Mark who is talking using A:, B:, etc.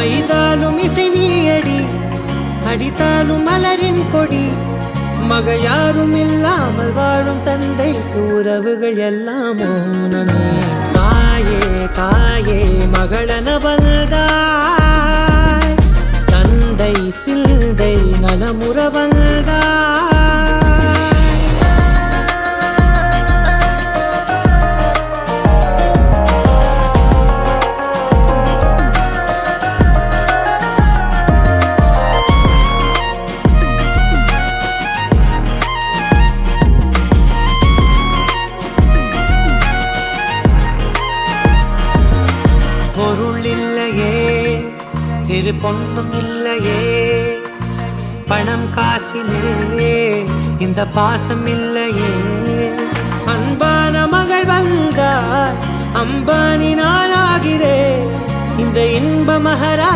A: ஐதாலும் இசை நீயடி, அடித்தாலும் மலரின் கொடி. மகள் யாரும் இல்லாமல் வாழும் தந்தைக்கு உறவுகள் எல்லாம் மௌனமே. தாயே தாயே மகளன வந்தாய், தந்தை சிந்தை நலமுற வந்தாய். பொருள் இல்லையே, சிறு பொண்ணும் இல்லையே, பணம் காசிலே இந்த பாசம் இல்லையே. அன்பான மகள் வந்தார், அம்பானி நானாகிறேன், இந்த இன்ப மகரா